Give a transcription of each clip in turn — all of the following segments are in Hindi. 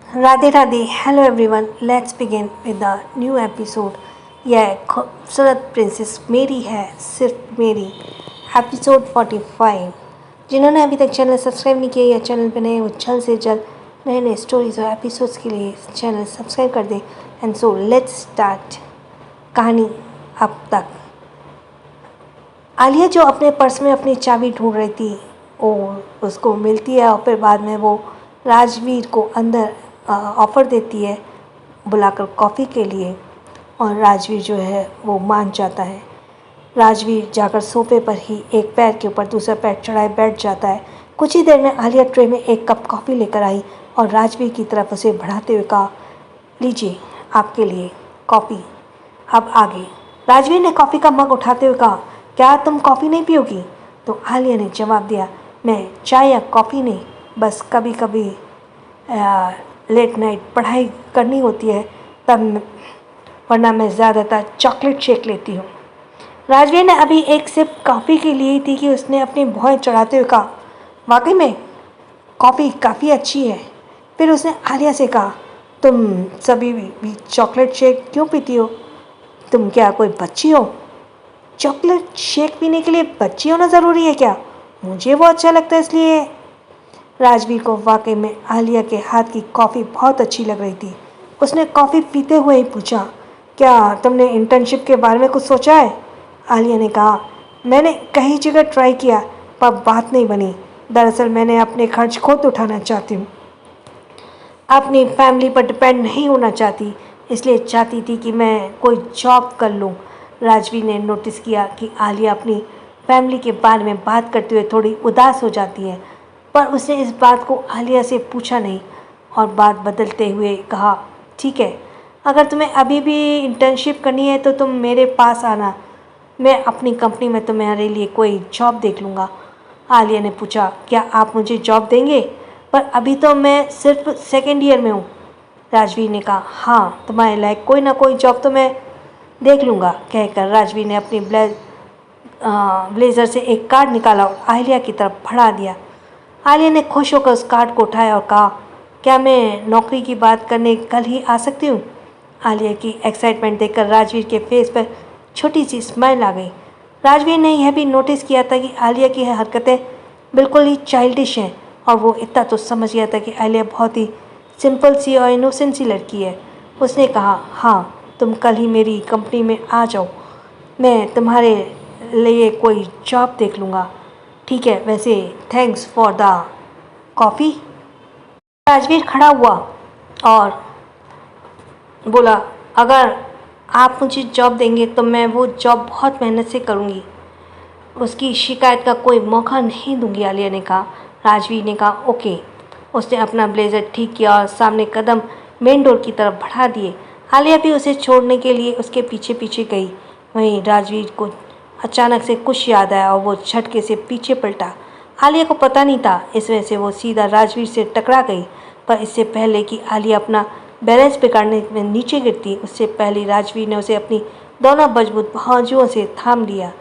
Radhe Radhe. Hello everyone, let's begin with the new episode. यह खूबसूरत प्रिंसेस मेरी है, सिर्फ मेरी। एपिसोड 45। जिन्होंने अभी तक चैनल सब्सक्राइब नहीं किया या चैनल पर नए, वो जल्द से जल्द नए नए स्टोरीज और एपिसोड्स के लिए चैनल सब्सक्राइब कर दें। एंड सो लेट्स स्टार्ट कहानी। अब तक आलिया जो अपने पर्स में अपनी चाबी ढूंढ रही थी, वो उसको मिलती है और फिर बाद में वो राजवीर को अंदर ऑफ़र देती है बुलाकर कॉफ़ी के लिए। और राजवीर जो है वो मान जाता है। राजवीर जाकर सोफे पर ही एक पैर के ऊपर दूसरा पैर चढ़ाए बैठ जाता है। कुछ ही देर में आलिया ट्रे में एक कप कॉफ़ी लेकर आई और राजवीर की तरफ उसे बढ़ाते हुए कहा, लीजिए आपके लिए कॉफ़ी। अब आगे। राजवीर ने कॉफ़ी का मग उठाते हुए कहा, क्या तुम कॉफ़ी नहीं पियोगी? तो आलिया ने जवाब दिया, मैं चाय या कॉफ़ी नहीं, बस कभी कभी लेट नाइट पढ़ाई करनी होती है तब, वरना मैं ज़्यादातर चॉकलेट शेक लेती हूँ। राजवीर ने अभी एक सिप कॉफ़ी के लिए थी कि उसने अपनी भौहें चढ़ाते हुए कहा, वाकई में कॉफ़ी काफ़ी अच्छी है। फिर उसने आलिया से कहा, तुम सभी भी चॉकलेट शेक क्यों पीती हो? तुम क्या कोई बच्ची हो? चॉकलेट शेक पीने के लिए बच्ची होना ज़रूरी है क्या? मुझे वो अच्छा लगता है इसलिए। राजवीर को वाकई में आलिया के हाथ की कॉफ़ी बहुत अच्छी लग रही थी। उसने कॉफ़ी पीते हुए ही पूछा, क्या तुमने इंटर्नशिप के बारे में कुछ सोचा है? आलिया ने कहा, मैंने कई जगह ट्राई किया पर बात नहीं बनी। दरअसल मैंने अपने खर्च खुद उठाना चाहती हूँ, अपनी फैमिली पर डिपेंड नहीं होना चाहती, इसलिए चाहती थी कि मैं कोई जॉब कर लूँ। राजवीर ने नोटिस किया कि आलिया अपनी फैमिली के बारे में बात करते हुए थोड़ी उदास हो जाती है, पर उसने इस बात को आलिया से पूछा नहीं और बात बदलते हुए कहा, ठीक है, अगर तुम्हें अभी भी इंटर्नशिप करनी है तो तुम मेरे पास आना, मैं अपनी कंपनी में तुम्हारे लिए कोई जॉब देख लूँगा। आलिया ने पूछा, क्या आप मुझे जॉब देंगे? पर अभी तो मैं सिर्फ सेकेंड ईयर में हूँ। राजवीर ने कहा, हाँ, तुम्हारे लायक कोई ना कोई जॉब तो मैं देख लूँगा। कहकर राजवीर ने अपनी ब्लेज़र से एक कार्ड निकाला और आलिया की तरफ बढ़ा दिया। आलिया ने खुश होकर उस कार्ड को उठाया और कहा, क्या मैं नौकरी की बात करने कल ही आ सकती हूँ? आलिया की एक्साइटमेंट देखकर राजवीर के फेस पर छोटी सी स्माइल आ गई। राजवीर ने यह भी नोटिस किया था कि आलिया की हरकतें बिल्कुल ही चाइल्डिश हैं और वो इतना तो समझ गया था कि आलिया बहुत ही सिंपल सी और इनोसेंट सी लड़की है। उसने कहा, हाँ, तुम कल ही मेरी कंपनी में आ जाओ, मैं तुम्हारे लिए कोई जॉब देख लूँगा। ठीक है, वैसे thanks for the coffee. Rajveer खड़ा हुआ और बोला, अगर आप मुझे जॉब देंगे तो मैं वो जॉब बहुत मेहनत से करूँगी, उसकी शिकायत का कोई मौका नहीं दूंगी। आलिया ने कहा। राजवीर ने कहा, ओके। उसने अपना ब्लेज़र ठीक किया और सामने कदम मेन डोर की तरफ बढ़ा दिए। आलिया भी उसे छोड़ने के लिए उसके पीछे पीछे गई। वहीं राजवीर को अचानक से कुछ याद आया और वो झटके से पीछे पलटा। आलिया को पता नहीं था, इस वजह से वो सीधा राजवीर से टकरा गई। पर इससे पहले कि आलिया अपना बैलेंस बिगाड़ने में नीचे गिरती, उससे पहले राजवीर ने उसे अपनी दोनों मजबूत बाजुओं से थाम लिया।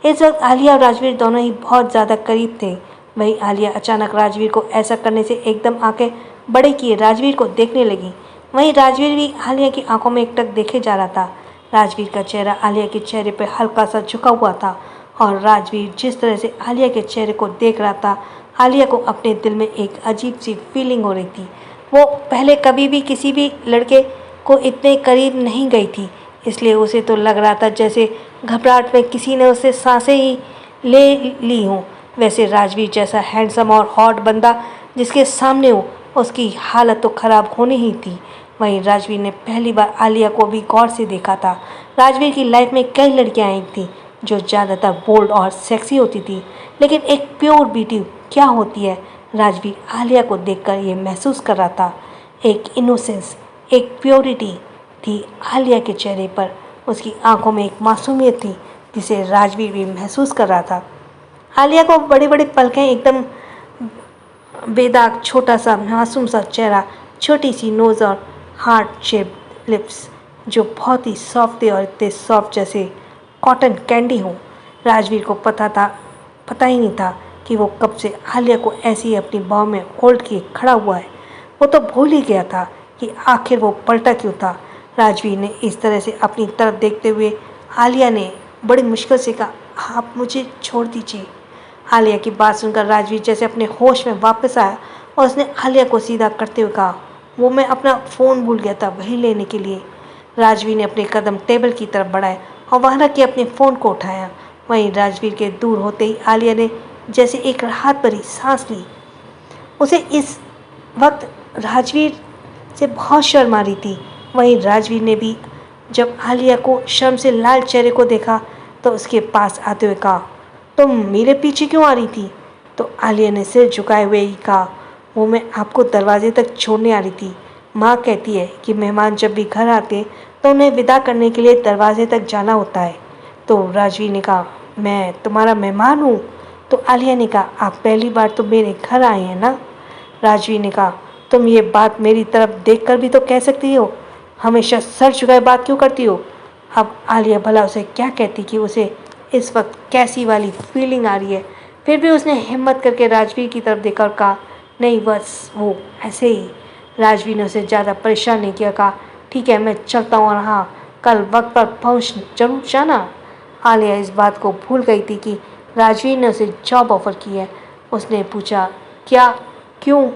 इस वक्त आलिया और राजवीर दोनों ही बहुत ज़्यादा करीब थे। वहीं आलिया अचानक राजवीर को ऐसा करने से एकदम आंखें बड़ी किए राजवीर को देखने लगी। वहीं राजवीर भी आलिया की आंखों में एकटक देखे जा रहा था। राजवीर का चेहरा आलिया के चेहरे पर हल्का सा झुका हुआ था और राजवीर जिस तरह से आलिया के चेहरे को देख रहा था, आलिया को अपने दिल में एक अजीब सी फीलिंग हो रही थी। वो पहले कभी भी किसी भी लड़के को इतने करीब नहीं गई थी, इसलिए उसे तो लग रहा था जैसे घबराहट में किसी ने उसे सांसें ही ले ली हों। वैसे राजवीर जैसा हैंडसम और हॉट बंदा जिसके सामने हो, उसकी हालत तो ख़राब होनी ही थी। वहीं राजवीर ने पहली बार आलिया को भी गौर से देखा था। राजवीर की लाइफ में कई लड़कियां आई थी जो ज़्यादातर बोल्ड और सेक्सी होती थी, लेकिन एक प्योर ब्यूटी क्या होती है, राजवीर आलिया को देखकर ये महसूस कर रहा था। एक इनोसेंस, एक प्योरिटी थी आलिया के चेहरे पर। उसकी आंखों में एक मासूमियत थी जिसे राजवीर भी महसूस कर रहा था। आलिया को बड़ी बड़ी पलकें, एकदम बेदाग छोटा सा मासूम सा चेहरा, छोटी सी नोज़ और हार्ट शेप्ड लिप्स जो बहुत ही सॉफ्ट थे और इतने सॉफ्ट जैसे कॉटन कैंडी हो। राजवीर को पता ही नहीं था कि वो कब से आलिया को ऐसे ही अपनी बाहों में होल्ड किए खड़ा हुआ है। वो तो भूल ही गया था कि आखिर वो पलटा क्यों था। राजवीर ने इस तरह से अपनी तरफ देखते हुए आलिया ने बड़ी मुश्किल से कहा, आप मुझे छोड़ दीजिए। आलिया की बात सुनकर राजवीर जैसे अपने होश में वापस आया और उसने आलिया को सीधा करते हुए कहा, वो मैं अपना फ़ोन भूल गया था, वही लेने के लिए। राजवीर ने अपने कदम टेबल की तरफ बढ़ाए और वहाँ रख के अपने फ़ोन को उठाया। वहीं राजवीर के दूर होते ही आलिया ने जैसे एक राहत भरी सांस ली। उसे इस वक्त राजवीर से बहुत शर्म आ रही थी। वहीं राजवीर ने भी जब आलिया को शर्म से लाल चेहरे को देखा तो उसके पास आते हुए कहा, तुम मेरे पीछे क्यों आ रही थी? तो आलिया ने सिर झुकाए हुए ही कहा, वो मैं आपको दरवाजे तक छोड़ने आ रही थी। माँ कहती है कि मेहमान जब भी घर आते तो उन्हें विदा करने के लिए दरवाजे तक जाना होता है। तो राजवीर ने कहा, मैं तुम्हारा मेहमान हूँ? तो आलिया ने कहा, आप पहली बार तो मेरे घर आए हैं ना? राजवीर ने कहा, तुम ये बात मेरी तरफ देखकर भी तो कह सकती हो, हमेशा सर झुकाए बात क्यों करती हो? अब आलिया भला उसे क्या कहती कि उसे इस वक्त कैसी वाली फीलिंग आ रही है। फिर भी उसने हिम्मत करके राजवीर की तरफ देखा और कहा, नहीं बस वो ऐसे ही। राजवीर ने उसे ज़्यादा परेशान नहीं किया, कहा, ठीक है मैं चलता हूँ और हाँ कल वक्त पर पहुँच जरूर जाना। आलिया इस बात को भूल गई थी कि राजवीर ने उसे जॉब ऑफ़र की है। उसने पूछा, क्या, क्यों?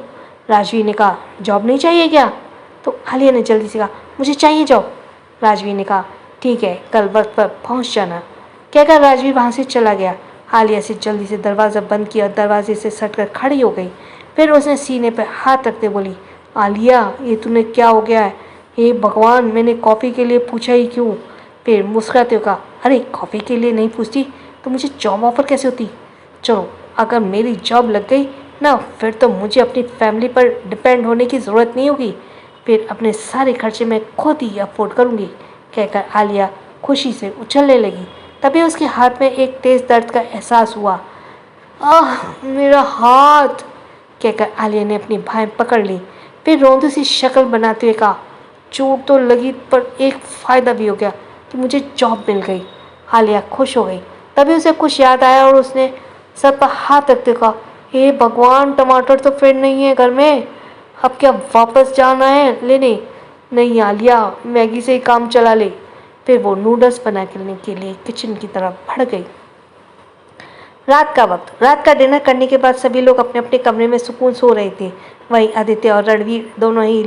राजवीर ने कहा, जॉब नहीं चाहिए क्या? तो आलिया ने जल्दी से कहा, मुझे चाहिए जॉब। राजवीर ने कहा, ठीक है कल वक्त पर पहुंच जाना। कहकर राजवीर वहां से चला गया। आलिया से जल्दी से दरवाज़ा बंद किया और दरवाजे से सटकर खड़ी हो गई। फिर उसने सीने पर हाथ रखते बोली, आलिया ये तूने क्या हो गया है? हे भगवान, मैंने कॉफ़ी के लिए पूछा ही क्यों? फिर मुस्कुराते हुए कहा, अरे कॉफ़ी के लिए नहीं पूछती तो मुझे जॉब ऑफ़र कैसे होती? चलो अगर मेरी जॉब लग गई ना फिर तो मुझे अपनी फैमिली पर डिपेंड होने की ज़रूरत नहीं होगी। फिर अपने सारे खर्चे मैं खुद ही अफोर्ड करूँगी। कहकर आलिया खुशी से उछलने लगी। तभी उसके हाथ में एक तेज़ दर्द का एहसास हुआ। आह मेरा हाथ! कहकर आलिया ने अपनी बाहें पकड़ ली। फिर रोंदू सी शक्ल बनाते हुए कहा, चोट तो लगी पर एक फ़ायदा भी हो गया कि मुझे जॉब मिल गई। आलिया खुश हो गई। तभी उसे कुछ याद आया और उसने सर पर हाथ रखते कहा, हे भगवान, टमाटर तो फिर नहीं है घर में, अब क्या वापस जाना है लेने? नहीं आलिया, मैगी से ही काम चला ले। फिर वो नूडल्स बनाने के लिए किचन की तरफ बढ़ गई। रात का वक्त, रात का डिनर करने के बाद सभी लोग अपने अपने कमरे में सुकून सो रहे थे। वहीं आदित्य और रणवीर दोनों ही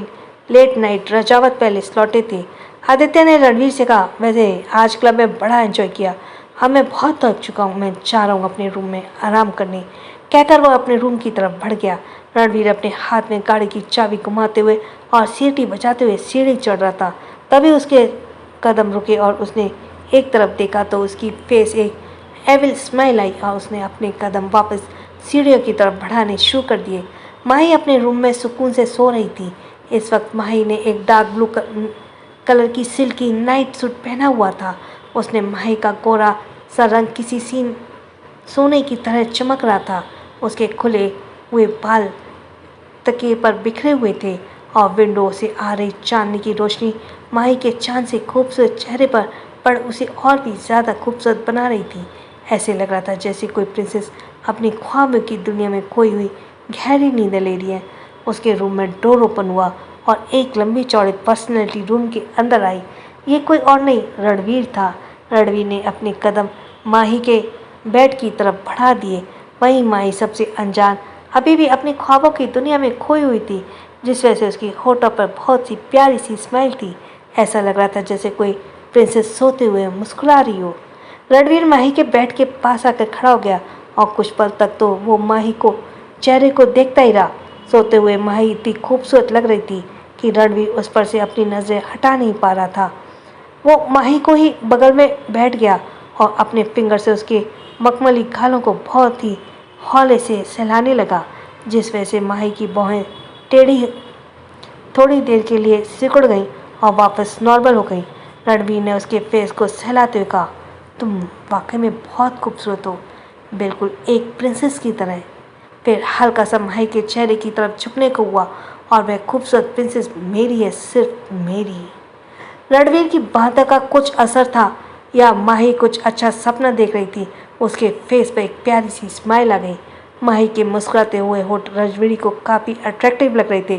लेट नाइट रजावत पैलेस लौटे थे। आदित्य ने रणवीर से कहा, वैसे आज क्लब में बड़ा एंजॉय किया, अब मैं बहुत थक चुका हूँ, मैं जा रहा हूँ अपने रूम में आराम करने। कहकर वह अपने रूम की तरफ बढ़ गया। रणवीर अपने हाथ में गाड़ी की चाबी घुमाते हुए और सीटी बजाते हुए सीढ़ी चढ़ रहा था। तभी उसके कदम रुके और उसने एक तरफ देखा तो उसकी फेस एक एविल स्माइल आई और उसने अपने कदम वापस सीढ़ियों की तरफ बढ़ाने शुरू कर दिए। माही अपने रूम में सुकून से सो रही थी। इस वक्त माही ने एक डार्क ब्लू कलर की सिल्की नाइट सूट पहना हुआ था। उसने माही का गोरा सा रंग किसी सीन सोने की तरह चमक रहा था। उसके खुले हुए बाल तकिए पर बिखरे हुए थे और विंडो से आ रही चांदनी की रोशनी माही के चांद से खूबसूरत चेहरे पर पड़ उसे और भी ज़्यादा खूबसूरत बना रही थी। ऐसे लग रहा था जैसे कोई प्रिंसेस अपनी ख्वाबों की दुनिया में खोई हुई गहरी नींद ले रही है। उसके रूम में डोर ओपन हुआ और एक लंबी चौड़ी पर्सनैलिटी रूम के अंदर आई। ये कोई और नहीं, रणवीर था। रणवीर ने अपने कदम माही के बेड की तरफ बढ़ा दिए। वहीं माही सबसे अनजान अभी भी अपनी ख्वाबों की दुनिया में खोई हुई थी, जिस वजह से उसकी होठों पर बहुत सी प्यारी सी स्माइल थी। ऐसा लग रहा था जैसे कोई प्रिंसेस सोते हुए मुस्कुरा रही हो। रणवीर माही के बेड के पास आकर खड़ा हो गया और कुछ पल तक तो वो माही को चेहरे को देखता ही रहा। सोते हुए माही इतनी खूबसूरत लग रही थी कि रणवीर उस पर से अपनी नज़रें हटा नहीं पा रहा था। वो माही को ही बगल में बैठ गया और अपने फिंगर से उसके मखमली गालों को बहुत ही हौले से सहलाने लगा, जिस वजह से माही की बाहें टेढ़ी थोड़ी देर के लिए सिकुड़ गईं और वापस नॉर्मल हो गई। रणवीर ने उसके फेस को सहलाते हुए कहा, तुम वाकई में बहुत खूबसूरत हो, बिल्कुल एक प्रिंसेस की तरह। फिर हल्का सा माही के चेहरे की तरफ झुकने को हुआ और वह खूबसूरत प्रिंसेस मेरी है, सिर्फ मेरी। रणवीर की बातों का कुछ असर था या माही कुछ अच्छा सपना देख रही थी। उसके फेस पर एक प्यारी सी स्माइल आ गई। माही के मुस्कुराते हुए होठ रणवीर को काफ़ी अट्रैक्टिव लग रहे थे।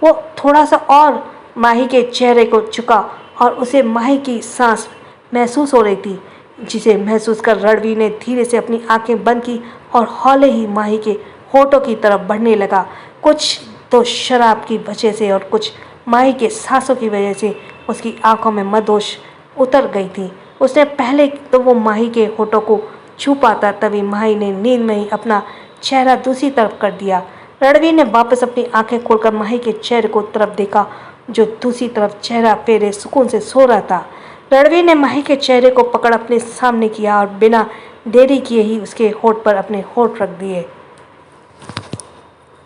वो थोड़ा सा और माही के चेहरे को झुका और उसे माही की सांस महसूस हो रही थी, जिसे महसूस कर रणवीर ने धीरे से अपनी आंखें बंद की और हौले ही माही के होठों की तरफ बढ़ने लगा। कुछ तो शराब की वजह से और कुछ माही के सांसों की वजह से उसकी आंखों में मदहोश उतर गई थी। उसने पहले तो वो माही के होठों को छू पाता, तभी माही ने नींद में ही अपना चेहरा दूसरी तरफ कर दिया। रणवीर ने वापस अपनी आंखें खोलकर माही के चेहरे को तरफ देखा, जो दूसरी तरफ चेहरा फेरे सुकून से सो रहा था। रणवीर ने माही के चेहरे को पकड़ अपने सामने किया और बिना देरी किए ही उसके होठ पर अपने होठ रख दिए।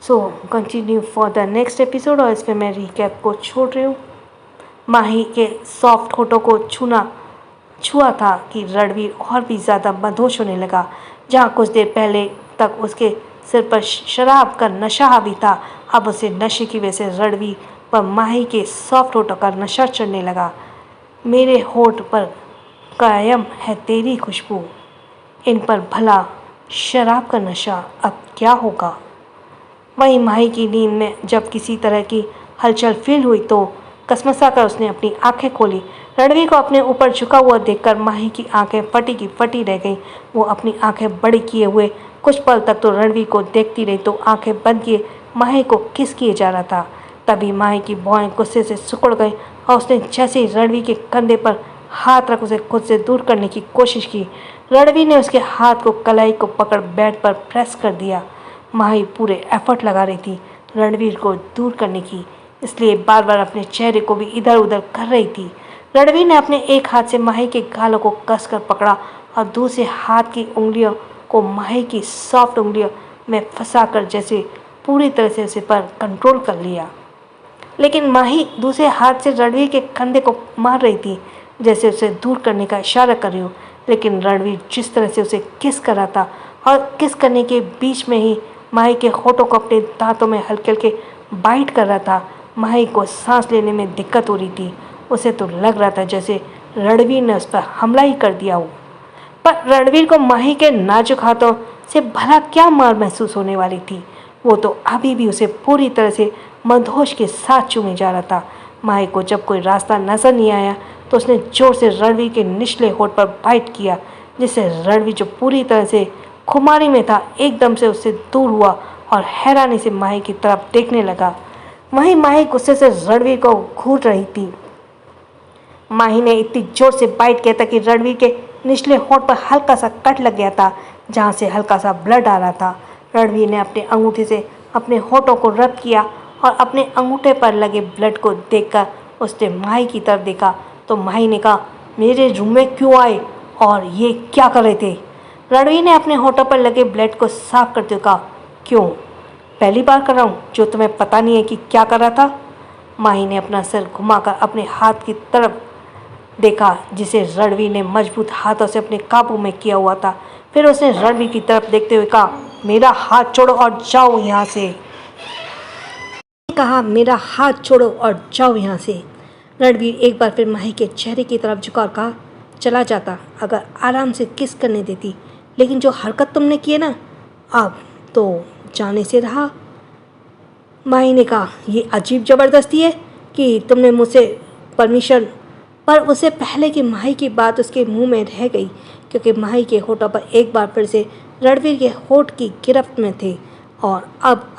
So continue for the next episode. और इसमें मैं रिकैप को छोड़ रही हूँ। माही के सॉफ्ट होठों को छुआ था कि रणवीर और भी ज़्यादा मदहोश होने लगा। जहाँ कुछ देर पहले तक उसके सिर पर शराब का नशा हावी था, अब उसे नशे की वजह से रणवीर पर माही के सॉफ्ट होठों का नशा चढ़ने लगा। मेरे होठ पर कायम है तेरी खुशबू, इन पर भला शराब का नशा अब क्या होगा। वहीं माही की नींद में जब किसी तरह की हलचल फील हुई तो कसमसा कर उसने अपनी आंखें खोली। रणवीर को अपने ऊपर झुका हुआ देखकर माही की आंखें फटी की फटी रह गईं। वो अपनी आंखें बड़ी किए हुए कुछ पल तक तो रणवीर को देखती रही, तो आंखें बंद किए माही को किस किए जा रहा था। तभी माही की भौहें गुस्से से सिकुड़ गई और उसने जैसे ही रणवीर के कंधे पर हाथ रख उसे खुद से दूर करने की कोशिश की। रणवीर ने उसके हाथ को कलाई को पकड़ बेड पर प्रेस कर दिया। माही पूरे एफर्ट लगा रही थी रणवीर को दूर करने की, इसलिए बार बार अपने चेहरे को भी इधर उधर कर रही थी। रणवीर ने अपने एक हाथ से माही के गालों को कसकर पकड़ा और दूसरे हाथ की उंगलियों को माही की सॉफ्ट उंगलियों में फंसाकर जैसे पूरी तरह से उसे पर कंट्रोल कर लिया। लेकिन माही दूसरे हाथ से रणवीर के कंधे को मार रही थी, जैसे उसे दूर करने का इशारा कर रही हो। लेकिन रणवीर जिस तरह से उसे किस कर रहा था और किस करने के बीच में ही माही के होठों को अपने दांतों में हल्के हल्के बाइट कर रहा था। माही को सांस लेने में दिक्कत हो रही थी। उसे तो लग रहा था जैसे रणवीर ने उस पर हमला ही कर दिया हो। पर रणवीर को माही के नाजुक हाथों से भला क्या मार महसूस होने वाली थी। वो तो अभी भी उसे पूरी तरह से मदहोश के साथ चूमे जा रहा था। माही को जब कोई रास्ता नजर नहीं आया तो उसने जोर से रणवीर के निचले होठ पर बाइट किया, जिससे रणवीर जो पूरी तरह से खुमारी में था एकदम से उससे दूर हुआ और हैरानी से माही की तरफ देखने लगा। वहीं माही गुस्से से रणवीर को घूर रही थी। माही ने इतनी जोर से बाइट किया था कि रणवीर के निचले होठ पर हल्का सा कट लग गया था, जहाँ से हल्का सा ब्लड आ रहा था। रणवीर ने अपने अंगूठे से अपने होठों को रब किया और अपने अंगूठे पर लगे ब्लड को देखकर उसने माही की तरफ देखा तो माही ने कहा, मेरे रूम में क्यों आए और ये क्या कर रहे थे। रणवीर ने अपने होठों पर लगे ब्लड को साफ करते हुए कहा, क्यों, पहली बार कर रहा हूँ जो तुम्हें पता नहीं है कि क्या कर रहा था। माही ने अपना सिर घुमाकर अपने हाथ की तरफ देखा, जिसे रणवीर ने मजबूत हाथों से अपने काबू में किया हुआ था। फिर उसने रणवीर की तरफ देखते हुए कहा, मेरा हाथ छोड़ो और जाओ यहाँ से। कहा, मेरा हाथ छोड़ो और जाओ यहाँ से। रणवीर एक बार फिर माही के चेहरे की तरफ झुका और कहा, चला जाता अगर आराम से किस करने देती, लेकिन जो हरकत तुमने की है ना, अब तो जाने से रहा। माही ने कहा, ये अजीब ज़बरदस्ती है कि तुमने मुझसे परमिशन। पर उससे पहले कि माही की बात उसके मुंह में रह गई, क्योंकि माही के होठों पर एक बार फिर से रणवीर के होठ की गिरफ्त में थे और अब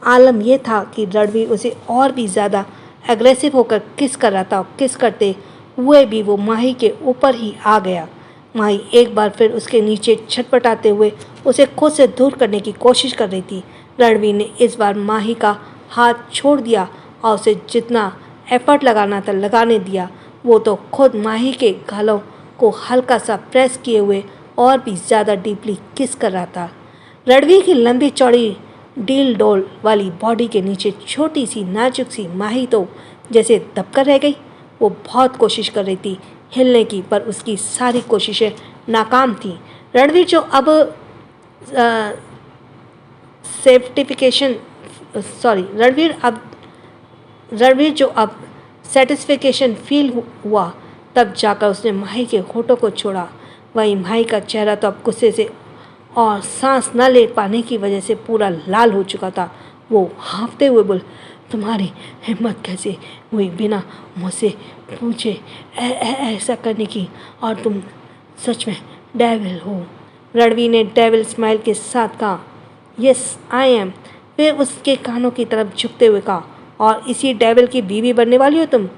आलम यह था कि रणवीर उसे और भी ज़्यादा एग्रेसिव होकर किस कर रहा था और किस करते हुए भी वो माही के ऊपर ही आ गया। माही एक बार फिर उसके नीचे छटपटाते हुए उसे खुद से दूर करने की कोशिश कर रही थी। रणवीर ने इस बार माही का हाथ छोड़ दिया और उसे जितना एफर्ट लगाना था लगाने दिया। वो तो खुद माही के गालों को हल्का सा प्रेस किए हुए और भी ज़्यादा डीपली किस कर रहा था। रणवीर की लंबी चौड़ी डील डोल वाली बॉडी के नीचे छोटी सी नाजुक सी माही तो जैसे दबकर रह गई। वो बहुत कोशिश कर रही थी हिलने की, पर उसकी सारी कोशिशें नाकाम थीं। रणवीर जो अब सेटिस्फिकेशन फील हुआ, तब जाकर उसने माही के होठों को छोड़ा। वहीं माही का चेहरा तो अब गुस्से से और सांस न ले पाने की वजह से पूरा लाल हो चुका था। वो हाँफते हुए बोल, तुम्हारी हिम्मत कैसे हुई बिना मुझसे पूछे ऐसा करने की, और तुम सच में डेविल हो। रणवीर ने डेविल स्माइल के साथ कहा, यस आई एम। फिर उसके कानों की तरफ झुकते हुए कहा, और इसी डेविल की बीवी बनने वाली हो तुम?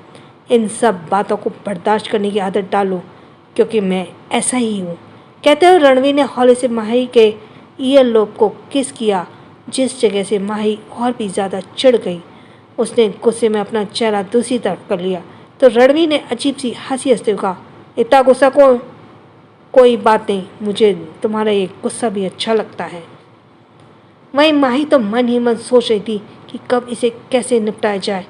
इन सब बातों को बर्दाश्त करने की आदत डालो, क्योंकि मैं ऐसा ही हूँ। कहते हुए रणवीर ने हौले से माही के ईयर लोब को किस किया, जिस जगह से माही और भी ज़्यादा चिढ़ गई। उसने गुस्से में अपना चेहरा दूसरी तरफ कर लिया तो रणवीर ने अजीब सी हंसी हंसते हुए कहा, इतना गुस्सा को कोई बात नहीं, मुझे तुम्हारा ये गुस्सा भी अच्छा लगता है। वहीं माही तो मन ही मन सोच रही थी कि कब इसे कैसे निपटाया जाए।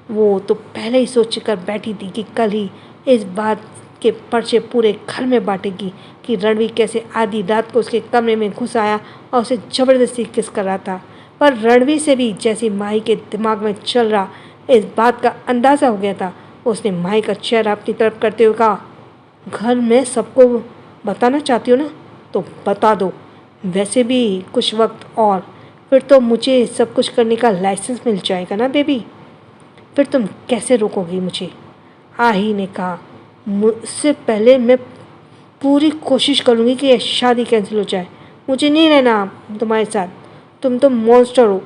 वो तो पहले ही सोच कर बैठी थी कि कल ही इस बात के पर्चे पूरे घर में बांटेगी कि रणवीर कैसे आधी रात को उसके कमरे में घुस आया और उसे ज़बरदस्ती किस कर रहा था। पर रणवीर से भी जैसी माही के दिमाग में चल रहा इस बात का अंदाज़ा हो गया था। उसने माही का चेहरा अपनी तरफ करते हुए कहा, घर में सबको बताना चाहती हो ना, तो बता दो। वैसे भी कुछ वक्त और फिर तो मुझे सब कुछ करने का लाइसेंस मिल जाएगा ना बेबी। फिर तुम कैसे रोकोगी मुझे? आही ने कहा, मुझसे पहले मैं पूरी कोशिश करूँगी कि यह शादी कैंसिल हो जाए। मुझे नहीं रहना तुम्हारे साथ। तुम तो मॉन्स्टर हो।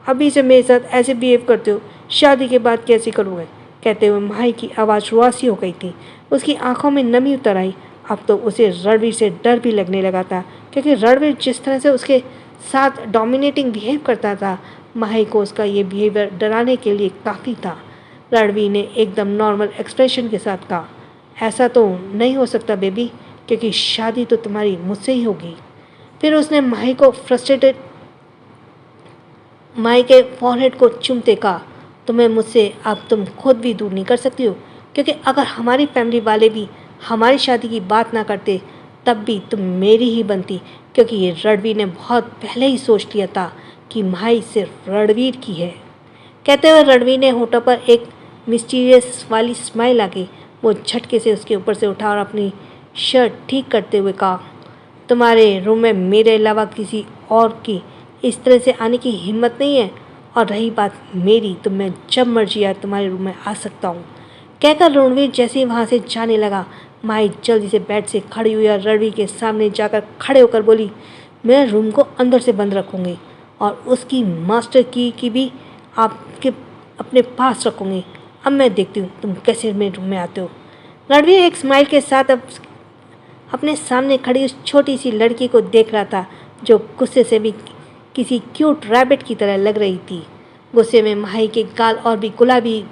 अभी से मेरे साथ ऐसे बिहेव करते हो, शादी के बाद कैसे करोगे? कहते हुए माही की आवाज़ रुआसी हो गई थी। उसकी आंखों में नमी उतर आई। अब तो उसे रणवीर से डर भी लगने लगा था, क्योंकि रणवीर जिस तरह से उसके साथ डोमिनेटिंग बिहेव करता था, माही को उसका ये बिहेवियर डराने के लिए काफ़ी था। रणवीर ने एकदम नॉर्मल एक्सप्रेशन के साथ कहा, ऐसा तो नहीं हो सकता बेबी, क्योंकि शादी तो तुम्हारी मुझसे ही होगी। फिर उसने माही को फ्रस्ट्रेटेड माही के फॉरहेड को चूमते कहा, तुम्हें मुझसे अब तुम खुद भी दूर नहीं कर सकती हो, क्योंकि अगर हमारी फैमिली वाले भी हमारी शादी की बात ना करते तब भी तुम मेरी ही बनती, क्योंकि ये रणवीर ने बहुत पहले ही सोच लिया था कि माही सिर्फ रणवीर की है। कहते हुए रणवीर ने होठों पर एक मिस्टीरियस वाली स्माइल आ गई। वो झटके से उसके ऊपर से उठा और अपनी शर्ट ठीक करते हुए कहा, तुम्हारे रूम में मेरे अलावा किसी और की इस तरह से आने की हिम्मत नहीं है, और रही बात मेरी तो मैं जब मर्जी यार तुम्हारे रूम में आ सकता हूँ। कहकर रणवीर जैसे ही वहाँ से जाने लगा, माही जल्दी से बेड से खड़ी हुई और रणवीर के सामने जाकर खड़े होकर बोली, मैं रूम को अंदर से बंद रखूँगी और उसकी मास्टर की भी आपके अपने पास रखूँगी। अब मैं देखती हूँ तुम कैसे मेरे रूम में आते हो। रणवीर एक स्माइल के साथ अब अपने सामने खड़ी उस छोटी सी लड़की को देख रहा था, जो गुस्से से भी किसी क्यूट रैबिट की तरह लग रही थी। गुस्से में माही के गाल और भी गुलाबी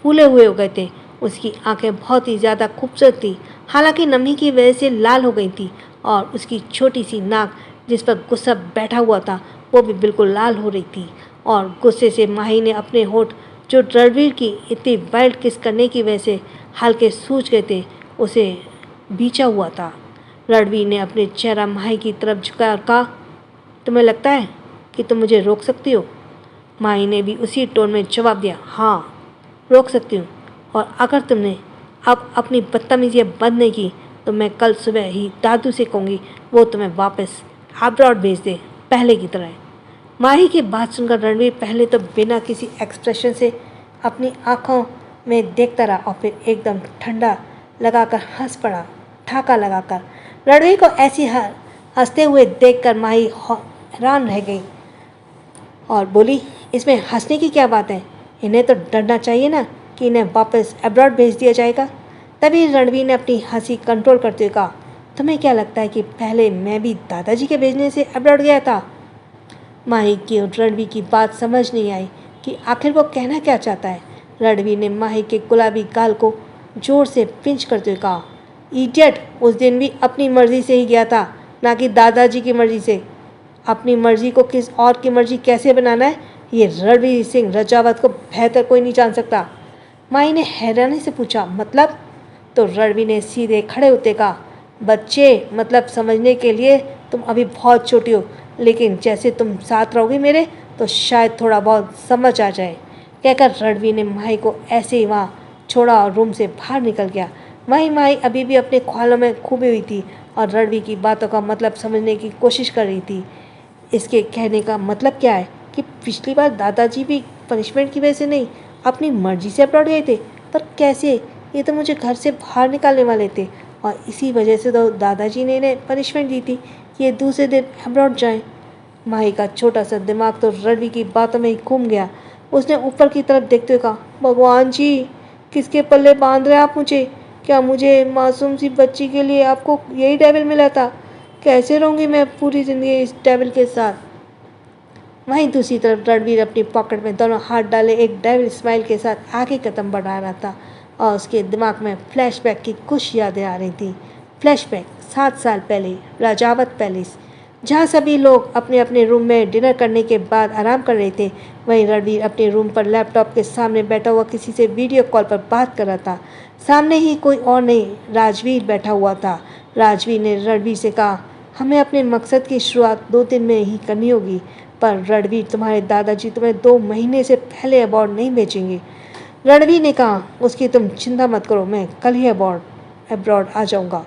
फूले हुए हो गए थे। उसकी आंखें बहुत ही ज़्यादा खूबसूरत थी, हालांकि नमी की वजह से लाल हो गई थी, और उसकी छोटी सी नाक जिस पर गुस्सा बैठा हुआ था वो भी बिल्कुल लाल हो रही थी। और गुस्से से माही ने अपने होठ, जो रणवीर की इतनी वाइल्ड किस करने की वजह से हल्के सूज गए थे, उसे बीचा हुआ था। रणवीर ने अपने चेहरा माही की तरफ झुकाया और कहा, तुम्हें लगता है कि तुम मुझे रोक सकती हो? माही ने भी उसी टोन में जवाब दिया, हाँ रोक सकती हूँ, और अगर तुमने अब अपनी बदतमीजियाँ बंद नहीं की तो मैं कल सुबह ही दादू से कहूँगी वो तुम्हें वापस अब्रॉड भेज दे, पहले की तरह। माही की बात सुनकर रणवीर पहले तो बिना किसी एक्सप्रेशन से अपनी आंखों में देखता रहा, और फिर एकदम ठंडा लगाकर हंस पड़ा, ठाका लगाकर। रणवीर को ऐसी हंसते हुए देखकर माही हैरान रह गई और बोली, इसमें हंसने की क्या बात है? इन्हें तो डरना चाहिए ना कि इन्हें वापस अब्रॉड भेज दिया जाएगा। तभी रणवीर ने अपनी हंसी कंट्रोल करते हुए कहा, तुम्हें क्या लगता है कि पहले मैं भी दादाजी के भेजने से अब्रॉड गया था? माही की रणवीर की बात समझ नहीं आई कि आखिर वो कहना क्या चाहता है। रणवीर ने माही के गुलाबी गाल को जोर से पिंच करते हुए कहा, इडियट, उस दिन भी अपनी मर्जी से ही गया था, ना कि दादाजी की मर्जी से। अपनी मर्जी को किस और की मर्जी कैसे बनाना है, ये रणवीर सिंह रजावत को बेहतर कोई नहीं जान सकता। माही ने हैरानी से पूछा, मतलब? तो रणवीर ने सीधे खड़े होते कहा, बच्चे, मतलब समझने के लिए तुम अभी बहुत छोटी हो, लेकिन जैसे तुम साथ रहोगे मेरे तो शायद थोड़ा बहुत समझ आ जाए। कहकर रणवीर ने माही को ऐसे ही वहाँ छोड़ा और रूम से बाहर निकल गया। वहीं माही अभी भी अपने ख्यालों में खूबी हुई थी और रणवीर की बातों का मतलब समझने की कोशिश कर रही थी। इसके कहने का मतलब क्या है कि पिछली बार दादाजी भी पनिशमेंट की वजह से नहीं, अपनी मर्जी से अब्रॉड गए थे। पर कैसे? ये तो मुझे घर से बाहर निकालने वाले थे और इसी वजह से तो दादाजी ने इन्हें पनिशमेंट दी थी कि ये दूसरे दिन अब्रॉड जाएं। माही का छोटा सा दिमाग तो रणवीर की बातों में ही घूम गया। उसने ऊपर की तरफ देखते हुए कहा, भगवान जी, किसके पल्ले बांध रहे आप मुझे? क्या मुझे मासूम सी बच्ची के लिए आपको यही डेविल मिला था? कैसे रहूँगी मैं पूरी ज़िंदगी इस डेविल के साथ? वहीं दूसरी तरफ रणवीर अपनी पॉकेट में दोनों हाथ डाले एक डेविल स्माइल के साथ आगे कदम बढ़ा रहा था और उसके दिमाग में फ्लैशबैक की कुछ यादें आ रही थी। फ्लैशबैक 7 साल पहले राजावत पैलेस, जहाँ सभी लोग अपने अपने रूम में डिनर करने के बाद आराम कर रहे थे। वहीं रणवीर अपने रूम पर लैपटॉप के सामने बैठा हुआ किसी से वीडियो कॉल पर बात कर रहा था। सामने ही कोई और नहीं, राजवीर बैठा हुआ था। राजवीर ने रणवीर से कहा, हमें अपने मकसद की शुरुआत 2 दिन में ही करनी होगी, पर रणवीर, तुम्हारे दादाजी तुम्हें 2 महीने से पहले अबॉर्ड नहीं भेजेंगे। रणवीर ने कहा, उसकी तुम चिंता मत करो, मैं कल ही अब्रॉड आ जाऊंगा।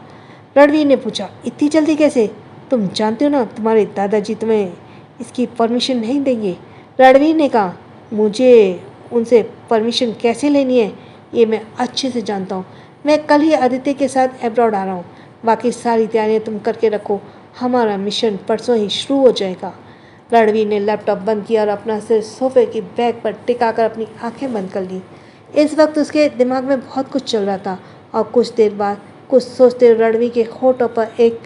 रणवीर ने पूछा, इतनी जल्दी कैसे? तुम जानते हो ना तुम्हारे दादाजी तुम्हें इसकी परमिशन नहीं देंगे। रणवीर ने कहा, मुझे उनसे परमिशन कैसे लेनी है ये मैं अच्छे से जानता हूँ। मैं कल ही आदित्य के साथ अब्रॉड आ रहा हूँ। बाकी सारी तैयारियाँ तुम करके रखो, हमारा मिशन परसों ही शुरू हो जाएगा। रणवीर ने लैपटॉप बंद किया और अपना सिर सोफे की बैग पर टिकाकर अपनी आंखें बंद कर ली। इस वक्त उसके दिमाग में बहुत कुछ चल रहा था और कुछ देर बाद कुछ सोचते रणवीर के होठों पर एक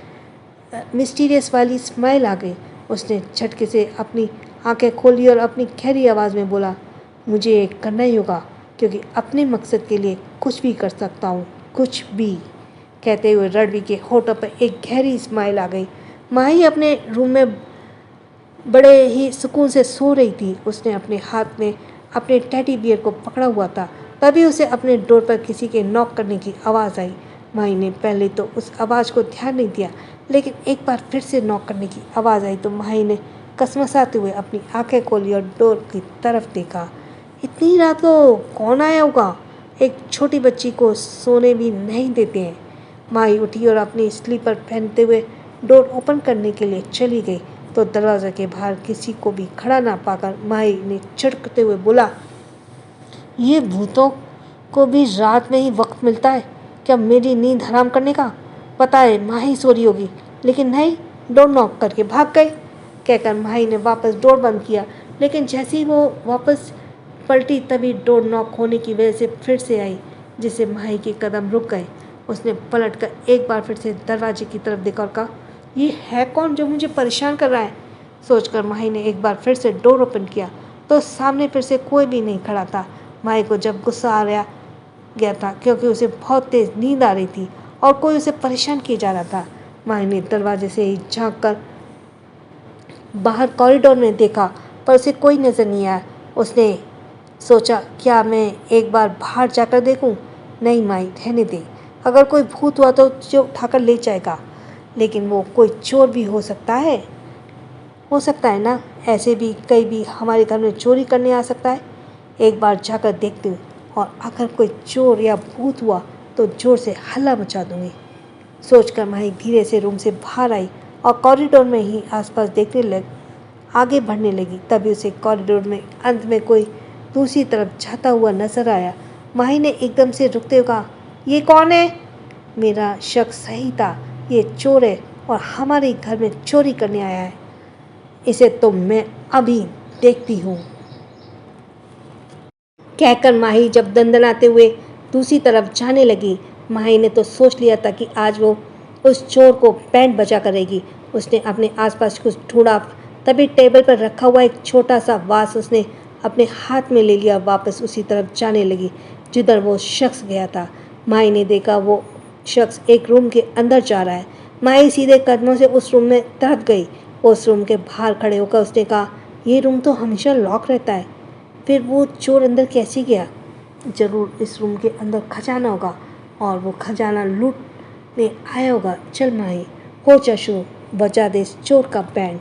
मिस्टीरियस वाली स्माइल आ गई। उसने झटके से अपनी आंखें खोली और अपनी गहरी आवाज़ में बोला, मुझे ये करना ही होगा क्योंकि अपने मकसद के लिए कुछ भी कर सकता हूँ, कुछ भी। कहते हुए रणवीर के होठों पर एक गहरी स्माइल आ गई। माही अपने रूम में बड़े ही सुकून से सो रही थी। उसने अपने हाथ में अपने टेडी बियर को पकड़ा हुआ था। तभी उसे अपने डोर पर किसी के नॉक करने की आवाज़ आई। माही ने पहले तो उस आवाज़ को ध्यान नहीं दिया, लेकिन एक बार फिर से नॉक करने की आवाज़ आई तो माही ने कसमसाते हुए अपनी आंखें खोली और डोर की तरफ देखा। इतनी रात को कौन आया होगा? एक छोटी बच्ची को सोने भी नहीं देते हैं। माही उठी और अपनी स्लीपर पहनते हुए डोर ओपन करने के लिए चली गई तो दरवाजे के बाहर किसी को भी खड़ा ना पाकर माही ने छिड़कते हुए बोला, ये भूतों को भी रात में ही वक्त मिलता है क्या मेरी नींद हराम करने का? पता है माही सो रही होगी, लेकिन नहीं, डोर नॉक करके भाग गए। कहकर माही ने वापस डोर बंद किया, लेकिन जैसे ही वो वापस पलटी तभी डोर नॉक होने की वजह से फिर से आई, जिससे माही के कदम रुक गए। उसने पलट कर एक बार फिर से दरवाजे की तरफ देखा और कहा, ये है कौन जो मुझे परेशान कर रहा है? सोचकर माही ने एक बार फिर से डोर ओपन किया तो सामने फिर से कोई भी नहीं खड़ा था। माही को जब गुस्सा आ गया था क्योंकि उसे बहुत तेज़ नींद आ रही थी और कोई उसे परेशान किया जा रहा था। माही ने दरवाजे से ही झाँक कर बाहर कॉरिडोर में देखा पर उसे कोई नज़र नहीं आया। उसने सोचा, क्या मैं एक बार बाहर जाकर देखूं? नहीं माही, रहने दे। अगर कोई भूत हुआ तो जो उठाकर ले जाएगा, लेकिन वो कोई चोर भी हो सकता है ना। ऐसे भी कई भी हमारे घर में चोरी करने आ सकता है। एक बार जाकर देखती हूँ और अगर कोई चोर या भूत हुआ तो जोर से हल्ला मचा दूंगी। सोचकर माही धीरे से रूम से बाहर आई और कॉरिडोर में ही आसपास आगे बढ़ने लगी। तभी उसे कॉरिडोर में अंत में कोई दूसरी तरफ जाता हुआ नजर आया। माही ने एकदम से रुकते हुए कहा, ये कौन है? मेरा शक सही था, ये चोर है और हमारे घर में चोरी करने आया है। इसे तो मैं अभी देखती हूँ। कहकर माही जब दंदनाते हुए दूसरी तरफ जाने लगी। माही ने तो सोच लिया था कि आज वो उस चोर को बैंड बजा करेगी। उसने अपने आसपास कुछ ढूंढा, तभी टेबल पर रखा हुआ एक छोटा सा वास उसने अपने हाथ में ले लिया। वापस उसी तरफ जाने लगी जिधर वो शख्स गया था। माही ने देखा वो शख्स एक रूम के अंदर जा रहा है। माही सीधे कदमों से उस रूम में तरफ गई। उस रूम के बाहर खड़े होकर उसने कहा, ये रूम तो हमेशा लॉक रहता है, फिर वो चोर अंदर कैसे गया? ज़रूर इस रूम के अंदर खजाना होगा और वो खजाना लूटने आया होगा। चल माही, हो चशु, बजा दे इस चोर का बैंड।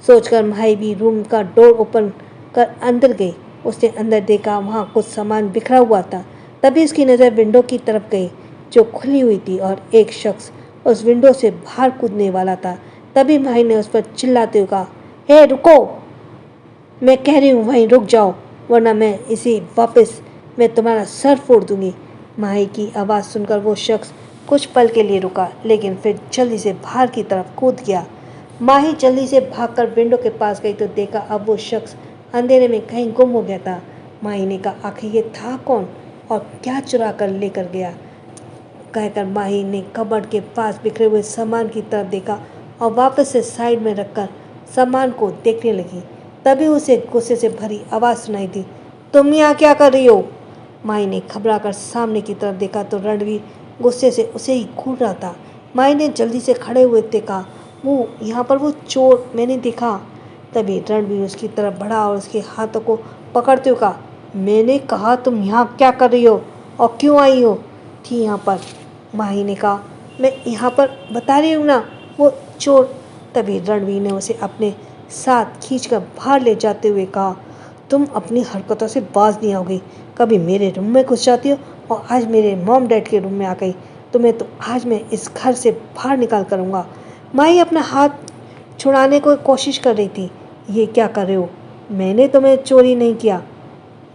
सोचकर माही भी रूम का डोर ओपन कर अंदर गई। उसने अंदर देखा, वहाँ कुछ सामान बिखरा हुआ था। तभी उसकी नज़र विंडो की तरफ गई जो खुली हुई थी और एक शख्स उस विंडो से बाहर कूदने वाला था। तभी माही ने उस पर चिल्लाते हुए कहा, हे रुको, मैं कह रही हूँ वहीं रुक जाओ। वरना मैं तुम्हारा सर फोड़ दूंगी। माही की आवाज़ सुनकर वो शख्स कुछ पल के लिए रुका, लेकिन फिर जल्दी से बाहर की तरफ कूद गया। माही जल्दी से भागकर विंडो के पास गई तो देखा अब वो शख्स अंधेरे में कहीं गुम हो गया था। माही ने कहा, आखिर ये था कौन और क्या चुरा कर लेकर गया? कहकर माही ने कबर्ड के पास बिखरे हुए सामान की तरफ देखा और वापस से साइड में रखकर सामान को देखने लगी। तभी उसे गुस्से से भरी आवाज़ सुनाई दी, तुम यहाँ क्या कर रही हो? माही ने घबरा कर सामने की तरफ देखा तो रणवीर गुस्से से उसे ही घूर रहा था। माही ने जल्दी से खड़े हुए देखा, वो यहाँ पर वो चोर मैंने देखा। तभी रणवीर उसकी तरफ बढ़ा और उसके हाथों को पकड़ते हुए कहा, मैंने कहा तुम यहाँ क्या कर रही हो और क्यों आई हो थी यहाँ पर? माही ने कहा, मैं यहाँ पर बता रही हूँ ना, वो चोर। तभी रणवीर ने उसे अपने साथ खींचकर बाहर ले जाते हुए कहा, तुम अपनी हरकतों से बाज नहीं आओगी। कभी मेरे रूम में घुस जाती हो और आज मेरे मॉम डैड के रूम में आ गई। तुम्हें तो आज मैं इस घर से बाहर निकाल करूँगा। माही अपना हाथ छुड़ाने को कोशिश कर रही थी। ये क्या कर रहे हो? मैंने तुम्हें चोरी नहीं किया,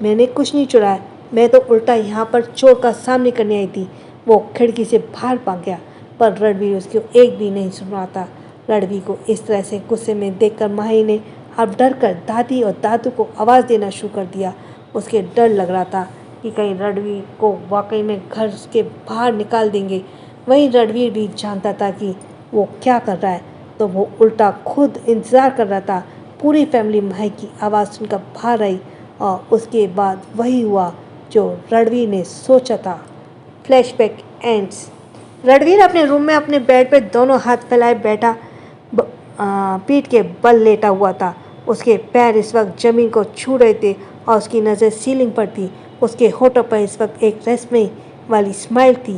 मैंने कुछ नहीं चुराया। मैं तो उल्टा यहाँ पर चोर का सामने करने आई थी। वो खिड़की से बाहर भाग गया, पर रणवीर उसको एक भी नहीं सुन रहा था। रणवीर को इस तरह से गुस्से में देखकर माही ने अब डर कर दादी और दादू को आवाज़ देना शुरू कर दिया। उसके डर लग रहा था कि कहीं रणवीर को वाकई में घर के बाहर निकाल देंगे। वहीं रणवीर भी जानता था कि वो क्या कर रहा है, तो वो उल्टा खुद इंतज़ार कर रहा था। पूरी फैमिली माही की आवाज़ सुनकर बाहर आई और उसके बाद वही हुआ जो रणवीर ने सोचा था। Flashback ends. रणवीर अपने रूम में अपने बेड पर दोनों हाथ फैलाए बैठा पीठ के बल लेटा हुआ था। उसके पैर इस वक्त ज़मीन को छू रहे थे और उसकी नज़र सीलिंग पर थी। उसके होठों पर इस वक्त एक रेशमी वाली स्माइल थी।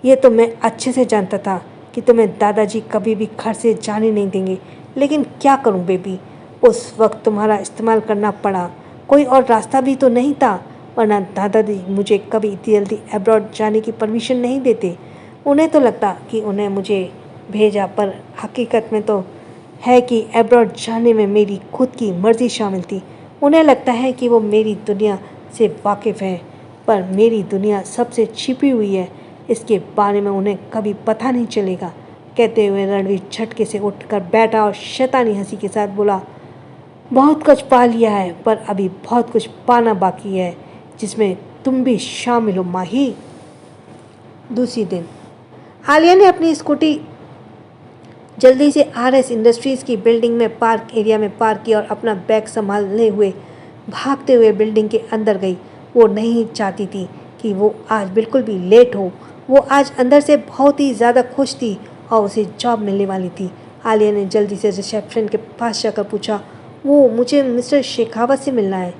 ये तो मैं अच्छे से जानता था कि तुम्हें दादाजी कभी भी घर से जाने नहीं देंगे, लेकिन क्या करूं बेबी, उस वक्त तुम्हारा इस्तेमाल करना पड़ा। कोई और रास्ता भी तो नहीं था, वरना दादाजी मुझे कभी इतनी जल्दी अब्रॉड जाने की परमिशन नहीं देते। उन्हें तो लगता कि उन्हें मुझे भेजा, पर हकीकत में तो है कि अब्रॉड जाने में मेरी खुद की मर्ज़ी शामिल थी। उन्हें लगता है कि वो मेरी दुनिया से वाकिफ़ हैं, पर मेरी दुनिया सबसे छिपी हुई है। इसके बारे में उन्हें कभी पता नहीं चलेगा। कहते हुए रणवीर झटके से उठकर बैठा और शैतानी हंसी के साथ बोला, बहुत कुछ पा लिया है, पर अभी बहुत कुछ पाना बाकी है, जिसमें तुम भी शामिल हो माही। दूसरी दिन आलिया ने अपनी स्कूटी जल्दी से आरएस इंडस्ट्रीज़ की बिल्डिंग में पार्क एरिया में पार्क किया और अपना बैग संभालने हुए भागते हुए बिल्डिंग के अंदर गई। वो नहीं चाहती थी कि वो आज बिल्कुल भी लेट हो। वो आज अंदर से बहुत ही ज़्यादा खुश थी और उसे जॉब मिलने वाली थी। आलिया ने जल्दी से रिसेप्शन के पास जाकर पूछा, वो मुझे मिस्टर शेखावत से मिलना है।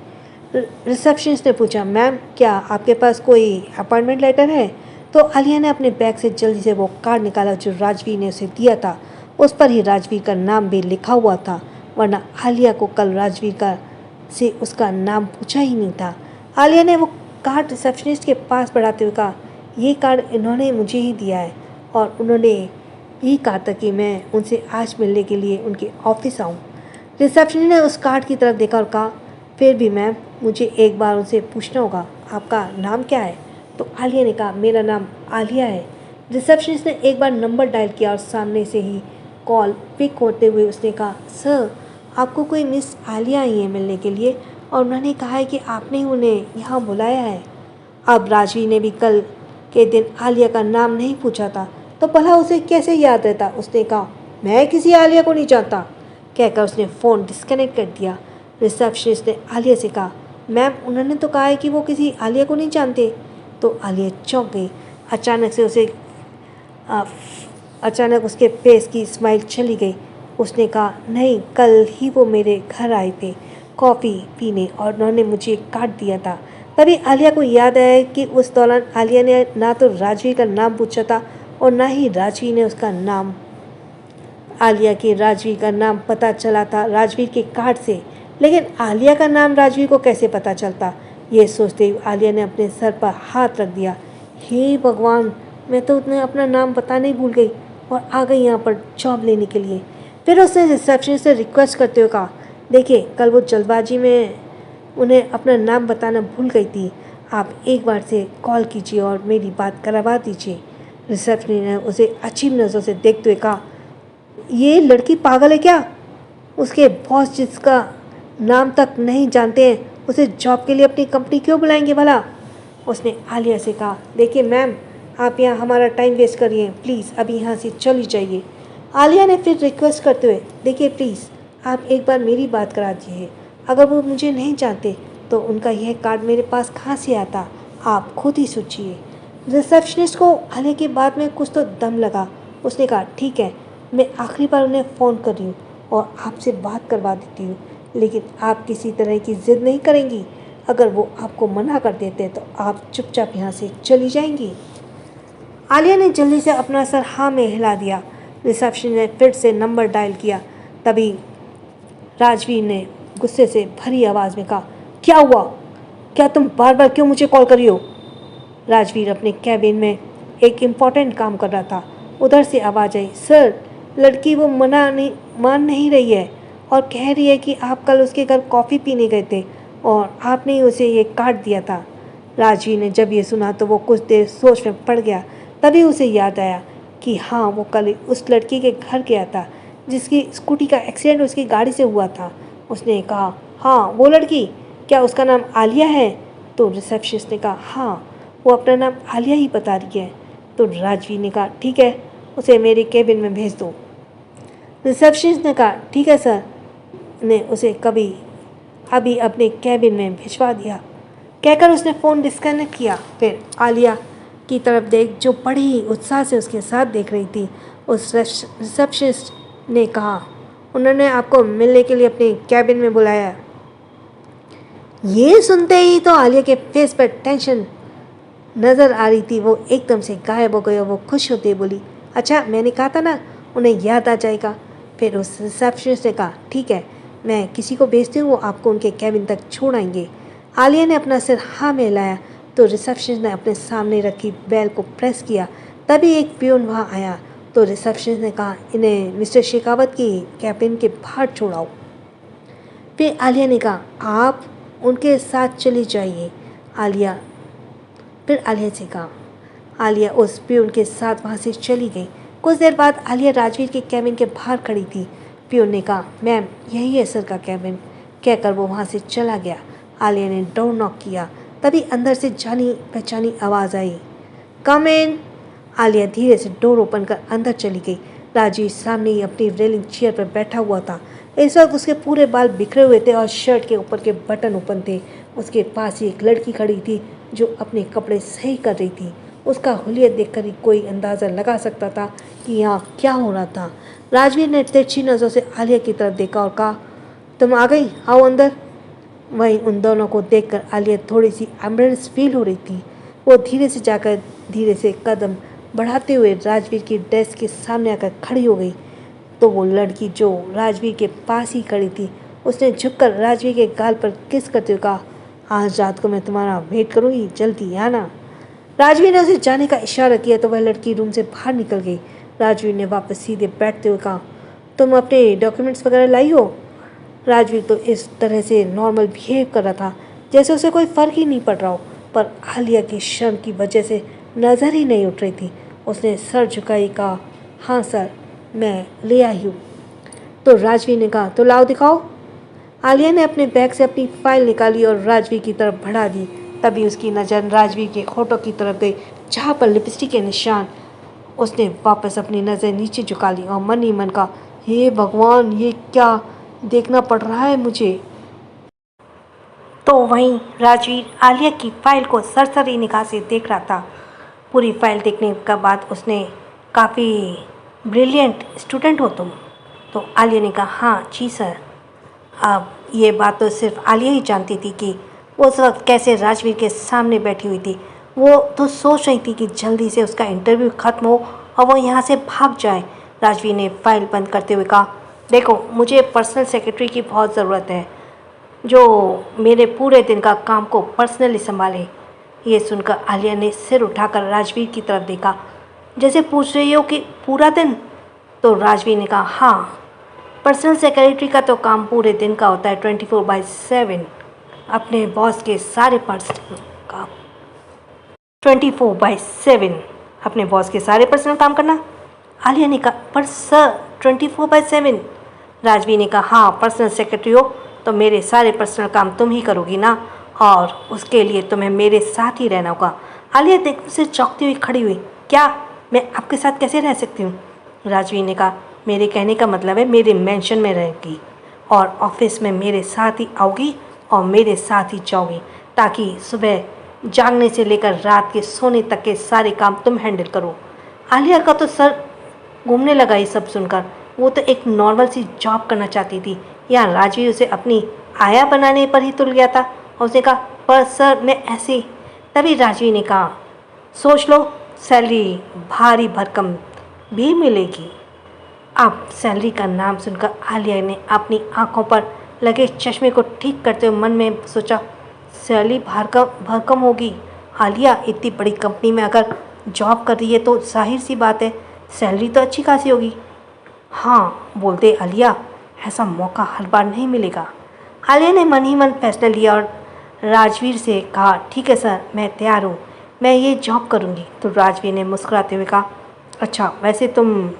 रिसेप्शनिस्ट ने पूछा, मैम क्या आपके पास कोई अपॉइंटमेंट लेटर है? तो आलिया ने अपने बैग से जल्दी से वो कार्ड निकाला जो राजवीर ने उसे दिया था। उस पर ही राजवीर का नाम भी लिखा हुआ था, वरना आलिया को कल राजवीर का से उसका नाम पूछा ही नहीं था। आलिया ने वो कार्ड रिसेप्शनिस्ट के पास बढ़ाते हुए कहा, ये कार्ड इन्होंने मुझे ही दिया है और उन्होंने भी कहा था कि मैं उनसे आज मिलने के लिए उनके ऑफिस आऊँ। रिसेप्शनिस्ट ने उस कार्ड की तरफ देखा और कहा, फिर भी मैम मुझे एक बार उनसे पूछना होगा, आपका नाम क्या है? तो आलिया ने कहा, मेरा नाम आलिया है। रिसेप्शनिस्ट ने एक बार नंबर डायल किया और सामने से ही कॉल पिक होते हुए उसने कहा, सर आपको कोई मिस आलिया आई है मिलने के लिए और उन्होंने कहा है कि आपने उन्हें यहाँ बुलाया है। अब राजवीर ने भी कल के दिन आलिया का नाम नहीं पूछा था, तो भला उसे कैसे याद रहता। उसने कहा, मैं किसी आलिया को नहीं जानता, कहकर उसने फ़ोन डिस्कनेक्ट कर दिया। रिसेप्शनिस्ट ने आलिया से कहा, मैम उन्होंने तो कहा है कि वो किसी आलिया को नहीं जानते। तो आलिया चौंक गई। अचानक उसके फेस की स्माइल चली गई। उसने कहा, नहीं, कल ही वो मेरे घर आए थे कॉफ़ी पीने और उन्होंने मुझे कार्ड दिया था। तभी आलिया को याद आया कि उस दौरान आलिया ने ना तो राजवीर का नाम पूछा था और ना ही राजवीर ने उसका नाम। आलिया के राजवीर का नाम पता चला था राजवीर के कार्ड से, लेकिन आलिया का नाम राजवीर को कैसे पता चलता? ये सोचते हुए आलिया ने अपने सर पर हाथ रख दिया। हे भगवान, मैं तो उन्हें अपना नाम बताने ही भूल गई और आ गई यहाँ पर जॉब लेने के लिए। फिर उसने रिसेप्शनिस्ट से रिक्वेस्ट करते हुए कहा, देखिए कल वो जल्दबाजी में उन्हें अपना नाम बताना भूल गई थी। आप एक बार से कॉल कीजिए और मेरी बात करवा दीजिए। रिसेप्शनिस्ट ने उसे अजीब नज़रों से देखते हुए कहा, ये लड़की पागल है क्या? उसके बॉस जिसका नाम तक नहीं जानते हैं, उसे जॉब के लिए अपनी कंपनी क्यों बुलाएंगे भला? उसने आलिया से कहा, देखिए मैम, आप यहाँ हमारा टाइम वेस्ट करिए, प्लीज़ अभी यहाँ से चली जाइए। आलिया ने फिर रिक्वेस्ट करते हुए, देखिए प्लीज़ आप एक बार मेरी बात करा दीजिए। अगर वो मुझे नहीं जानते तो उनका यह कार्ड मेरे पास कहाँ से आता? आप खुद ही सोचिए। रिसेप्शनिस्ट को आलिया की बात में कुछ तो दम लगा। उसने कहा, ठीक है, मैं आखिरी बार उन्हें फ़ोन कर रही हूँ और आपसे बात करवा देती हूँ, लेकिन आप किसी तरह की ज़िद नहीं करेंगी। अगर वो आपको मना कर देते तो आप चुपचाप यहाँ से चली जाएंगी। आलिया ने जल्दी से अपना सर हाँ में हिला दिया। रिसेप्शन ने फिर से नंबर डायल किया। तभी राजवीर ने गुस्से से भरी आवाज़ में कहा, क्या हुआ? क्या तुम बार बार क्यों मुझे कॉल कर रही हो? राजवीर अपने कैबिन में एक इम्पॉर्टेंट काम कर रहा था। उधर से आवाज़ आई, सर, लड़की वो मान नहीं रही है और कह रही है कि आप कल उसके घर कॉफ़ी पीने गए थे और आपने ही उसे ये कार्ड दिया था। राजवीर ने जब ये सुना तो वो कुछ देर सोच में पड़ गया। तभी उसे याद आया कि हाँ, वो कल उस लड़की के घर गया था जिसकी स्कूटी का एक्सीडेंट उसकी गाड़ी से हुआ था। उसने कहा, हाँ वो लड़की, क्या उसका नाम आलिया है? तो रिसेप्शनिस्ट ने कहा, हाँ, वो अपना नाम आलिया ही बता रही है। तो राजवीर ने कहा, ठीक है, उसे मेरे केबिन में भेज दो। रिसेप्शनिस्ट ने कहा, ठीक है सर। ने उसे अभी अपने केबिन में भिजवा दिया। कहकर उसने फ़ोन डिस्कनेक्ट किया। फिर आलिया की तरफ देख, जो बड़े ही उत्साह से उसके साथ देख रही थी। उस रिसेप्शनिस्ट ने कहा, उन्होंने आपको मिलने के लिए अपने कैबिन में बुलाया। ये सुनते ही तो आलिया के फेस पर टेंशन नज़र आ रही थी। वो एकदम से गायब हो गई और वो खुश होते बोली, अच्छा, मैंने कहा था ना, उन्हें याद आ जाएगा। फिर उस रिसेप्शनिस्ट ने कहा, ठीक है, मैं किसी को भेजती हूँ, वो आपको उनके कैबिन तक छोड़ आएंगे। आलिया ने अपना सिर हाँ में लाया तो रिसेप्शनिस्ट ने अपने सामने रखी बेल को प्रेस किया। तभी एक पियून वहाँ आया तो रिसेप्शनिस्ट ने कहा, इन्हें मिस्टर शेखावत की कैबिन के बाहर छोड़ाओ। फिर आलिया ने कहा, आप उनके साथ चली जाइए। फिर आलिया से कहा, आलिया उस पियून के साथ वहाँ से चली गई। कुछ देर बाद आलिया राजवीर के कैबिन के बाहर खड़ी थी। पियून ने कहा, मैम, यही है सर का कैबिन। कहकर वो वहाँ से चला गया। आलिया ने डोर नॉक किया। तभी अंदर से जानी पहचानी आवाज़ आई, कम इन। आलिया धीरे से डोर ओपन कर अंदर चली गई। राजवीर सामने ही अपनी रेलिंग चेयर पर बैठा हुआ था। इस वक्त उसके पूरे बाल बिखरे हुए थे और शर्ट के ऊपर के बटन ओपन थे। उसके पास ही एक लड़की खड़ी थी जो अपने कपड़े सही कर रही थी। उसका हुलिया देखकर ही कोई अंदाज़ा लगा सकता था कि यहाँ क्या हो रहा था। राजवीर ने तिरछी नज़रों से आलिया की तरफ देखा और कहा, तुम आ गई, आओ अंदर। वहीं उन दोनों को देखकर आलिया थोड़ी सी एम्बरेंस फील हो रही थी। वो धीरे से कदम बढ़ाते हुए राजवीर की डेस्क के सामने आकर खड़ी हो गई। तो वो लड़की जो राजवीर के पास ही खड़ी थी, उसने झुककर राजवीर के गाल पर किस करते हुए कहा, आज रात को मैं तुम्हारा वेट करूँगी, जल्दी आना। राजवीर ने उसे जाने का इशारा किया तो वह लड़की रूम से बाहर निकल गई। राजवीर ने वापस सीधे बैठते हुए कहा, तुम अपने डॉक्यूमेंट्स वगैरह लाई हो? राजवीर तो इस तरह से नॉर्मल बिहेव कर रहा था जैसे उसे कोई फ़र्क ही नहीं पड़ रहा हो, पर आलिया की शर्म की वजह से नज़र ही नहीं उठ रही थी। उसने सर झुकाई, कहा, हाँ सर, मैं ले आई हूँ। तो राजवीर ने कहा, तो लाओ दिखाओ। आलिया ने अपने बैग से अपनी फाइल निकाली और राजवीर की तरफ बढ़ा दी। तभी उसकी नज़र राजवीर के होठों की तरफ गई जहाँ पर लिपस्टिक के निशान। उसने वापस अपनी नज़र नीचे झुका ली और मन ही मन कहा, हे भगवान, ये क्या देखना पड़ रहा है मुझे। तो वहीं राजवीर आलिया की फाइल को सरसरी निगाह से देख रहा था। पूरी फाइल देखने के बाद उसने, काफ़ी ब्रिलियंट स्टूडेंट हो तुम। तो आलिया ने कहा, हाँ जी सर। अब ये बात तो सिर्फ आलिया ही जानती थी कि उस वक्त कैसे राजवीर के सामने बैठी हुई थी। वो तो सोच रही थी कि जल्दी से उसका इंटरव्यू ख़त्म हो और वो यहाँ से भाग जाए। राजवीर ने फाइल बंद करते हुए कहा, देखो, मुझे पर्सनल सेक्रेटरी की बहुत ज़रूरत है जो मेरे पूरे दिन का काम को पर्सनली संभाले। ये सुनकर आलिया ने सिर उठाकर राजवीर की तरफ देखा, जैसे पूछ रही हो कि पूरा दिन। तो राजवीर ने कहा, हाँ, पर्सनल सेक्रेटरी का तो काम पूरे दिन का होता है, 24/7। अपने बॉस के सारे पर्सनल काम 24/7 अपने बॉस के सारे पर्सनल काम करना। आलिया ने कहा, पर सर 24/7। राजवीर ने कहा, हाँ, पर्सनल सेक्रेटरी हो तो मेरे सारे पर्सनल काम तुम ही करोगी ना, और उसके लिए तुम्हें मेरे साथ ही रहना होगा। आलिया एकदम से चौंकती हुई खड़ी हुई, क्या मैं आपके साथ कैसे रह सकती हूँ? राजवीर ने कहा, मेरे कहने का मतलब है मेरे मेंशन में रहेगी और ऑफिस में मेरे साथ ही आओगी और मेरे साथ ही जाओगी, ताकि सुबह जागने से लेकर रात के सोने तक के सारे काम तुम हैंडल करो। आलिया का तो सर घूमने लगा ये सब सुनकर। वो तो एक नॉर्मल सी जॉब करना चाहती थी, यहाँ राजवीर उसे अपनी आया बनाने पर ही तुल गया था और उसने कहा, पर सर मैं ऐसे। तभी राजवीर ने कहा, सोच लो, सैलरी भारी भरकम भी मिलेगी। अब सैलरी का नाम सुनकर आलिया ने अपनी आंखों पर लगे चश्मे को ठीक करते हुए मन में सोचा, सैलरी भरकम होगी। आलिया इतनी बड़ी कंपनी में अगर जॉब कर रही है तो जाहिर सी बात है सैलरी तो अच्छी खासी होगी। हाँ, बोलते आलिया, ऐसा मौका हर बार नहीं मिलेगा। आलिया ने मन ही मन फैसला लिया और राजवीर से कहा, ठीक है सर, मैं तैयार हूँ, मैं ये जॉब करूँगी। तो राजवीर ने मुस्कुराते हुए कहा, अच्छा, वैसे तुम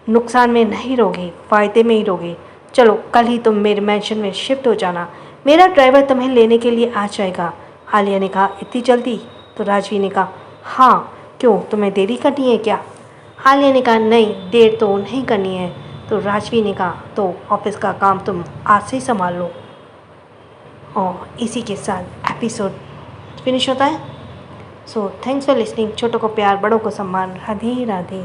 नुकसान में नहीं रहोगे, फ़ायदे में ही रहोगे। चलो, कल ही तुम मेरे मैंशन में शिफ्ट हो जाना, मेरा ड्राइवर तुम्हें लेने के लिए आ जाएगा। आलिया ने कहा, इतनी जल्दी? तो राजवीर ने कहा, हाँ, क्यों, तुम्हें देरी करनी है क्या? आलिया ने कहा, नहीं, देर तो नहीं करनी है। तो राजवीर ने कहा, तो ऑफिस का काम तुम आज से ही संभाल लो। और इसी के साथ एपिसोड फिनिश होता है। So thanks for listening. छोटों को प्यार, बड़ों को सम्मान। राधे राधे।